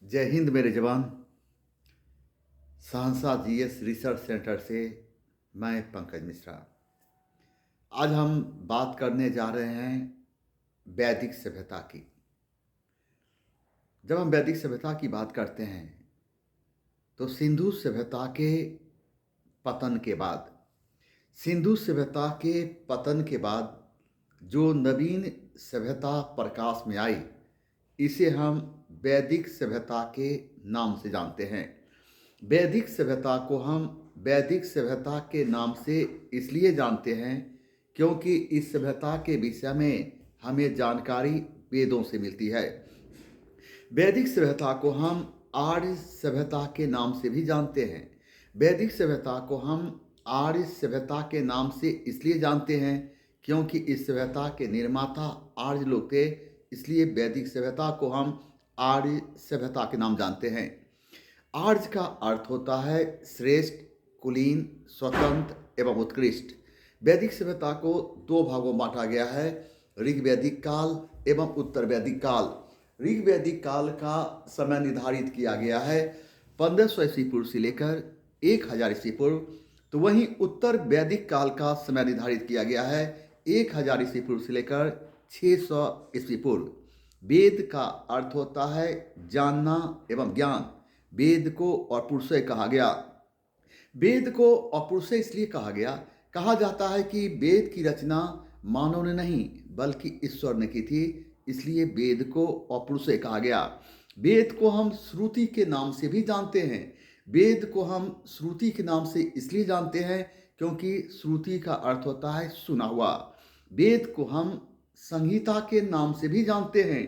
जय हिंद मेरे जवान। सहरसा जीएस रिसर्च सेंटर से मैं पंकज मिश्रा। आज हम बात करने जा रहे हैं वैदिक सभ्यता की। जब हम वैदिक सभ्यता की बात करते हैं तो सिंधु सभ्यता के पतन के बाद सिंधु सभ्यता के पतन के बाद जो नवीन सभ्यता प्रकाश में आई, इसे हम वैदिक सभ्यता के नाम से जानते हैं। वैदिक सभ्यता को हम वैदिक सभ्यता के नाम से इसलिए जानते हैं क्योंकि इस सभ्यता के विषय में हमें जानकारी वेदों से मिलती है। वैदिक सभ्यता को हम आर्य सभ्यता के नाम से भी जानते हैं। वैदिक सभ्यता को हम आर्य सभ्यता के नाम से इसलिए जानते हैं क्योंकि इस सभ्यता के निर्माता आर्य लोग थे, इसलिए वैदिक सभ्यता को हम आर्य सभ्यता के नाम जानते हैं। आर्य का अर्थ होता है श्रेष्ठ, कुलीन, स्वतंत्र एवं उत्कृष्ट। वैदिक सभ्यता को दो भागों में बांटा गया है, ऋग्वैदिक काल एवं उत्तर वैदिक काल। ऋग्वैदिक काल का समय निर्धारित किया गया है 1500 ईस्वी पूर्व से लेकर 1000 ईस्वी पूर्व, तो वहीं उत्तर वैदिक काल का समय निर्धारित किया गया है 1000 ईस्वी पूर्व से लेकर 600 ईस्वी पूर्व। वेद का अर्थ होता है जानना एवं ज्ञान। वेद को अपौरुषेय कहा गया। वेद को अपौरुषेय इसलिए कहा जाता है कि वेद की रचना मानव ने नहीं बल्कि ईश्वर ने की थी, इसलिए वेद को अपौरुषेय कहा गया। वेद को हम श्रुति के नाम से भी जानते हैं। वेद को हम श्रुति के नाम से इसलिए जानते हैं क्योंकि श्रुति का अर्थ होता है सुना हुआ। वेद को हम संहिता के नाम से भी जानते हैं।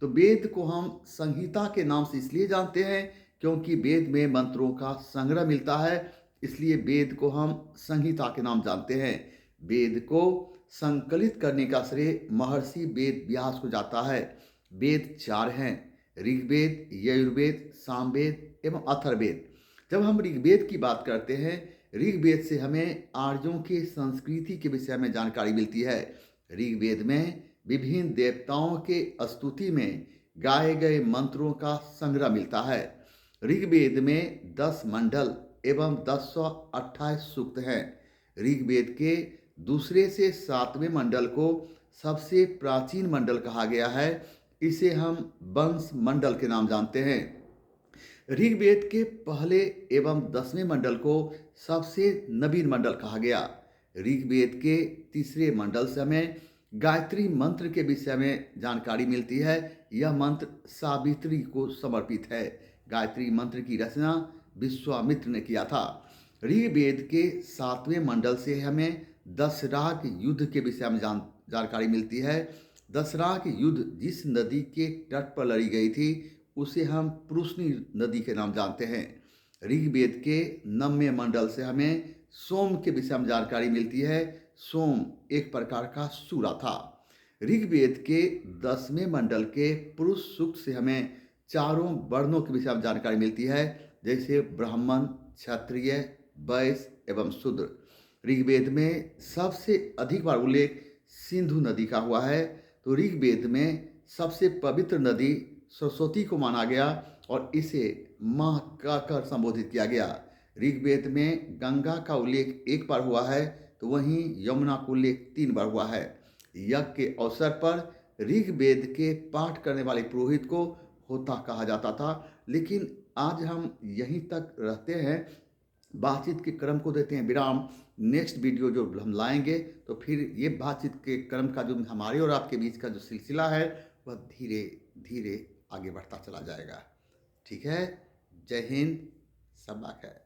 तो वेद को हम संहिता के नाम से इसलिए जानते हैं क्योंकि वेद में मंत्रों का संग्रह मिलता है, इसलिए वेद को हम संहिता के नाम जानते हैं। वेद को संकलित करने का श्रेय महर्षि वेद व्यास को जाता है। वेद 4 हैं, ऋग्वेद, यजुर्वेद, सामवेद एवं अथर्ववेद। जब हम ऋग्वेद की बात करते हैं, ऋग्वेद से हमें आर्यों की संस्कृति के विषय में जानकारी मिलती है। ऋग्वेद में विभिन्न देवताओं के स्तुति में गाए गए मंत्रों का संग्रह मिलता है। ऋग्वेद में 10 मंडल एवं 1028 सूक्त हैं। ऋग्वेद के दूसरे से 7वें मंडल को सबसे प्राचीन मंडल कहा गया है। इसे हम वंश मंडल के नाम जानते हैं। ऋग्वेद के पहले एवं 10वें मंडल को सबसे नवीन मंडल कहा गया। ऋग्वेद के तीसरे मंडल से हमें गायत्री मंत्र के विषय में जानकारी मिलती है। यह मंत्र सावित्री को समर्पित है। गायत्री मंत्र की रचना विश्वामित्र ने किया था। ऋग्वेद के 7वें मंडल से हमें दशराग युद्ध के विषय में जानकारी मिलती है। दशराग युद्ध जिस नदी के तट पर लड़ी गई थी उसे हम पुरुषनी नदी के नाम जानते हैं। ऋग्वेद के 9वें मंडल से हमें सोम के विषय में जानकारी मिलती है। सोम एक प्रकार का सूरा था। ऋग्वेद के 10वें मंडल के पुरुष सूक्त से हमें चारों वर्णों के विषय में जानकारी मिलती है, जैसे ब्राह्मण, क्षत्रिय, वैश्य एवं शूद्र। ऋग्वेद में सबसे अधिक बार उल्लेख सिंधु नदी का हुआ है। तो ऋग्वेद में सबसे पवित्र नदी सरस्वती को माना गया और इसे माँ कहकर संबोधित किया गया। ऋग्वेद में गंगा का उल्लेख 1 बार हुआ है, तो वहीं यमुना का उल्लेख 3 बार हुआ है। यज्ञ के अवसर पर ऋग्वेद के पाठ करने वाले पुरोहित को होता कहा जाता था। लेकिन आज हम यहीं तक रहते हैं, बातचीत के क्रम को देते हैं विराम। नेक्स्ट वीडियो जो हम लाएंगे तो फिर ये बातचीत के क्रम का जो हमारे और आपके बीच का जो सिलसिला है वह धीरे धीरे आगे बढ़ता चला जाएगा। ठीक है। जय हिंद। सब बात है।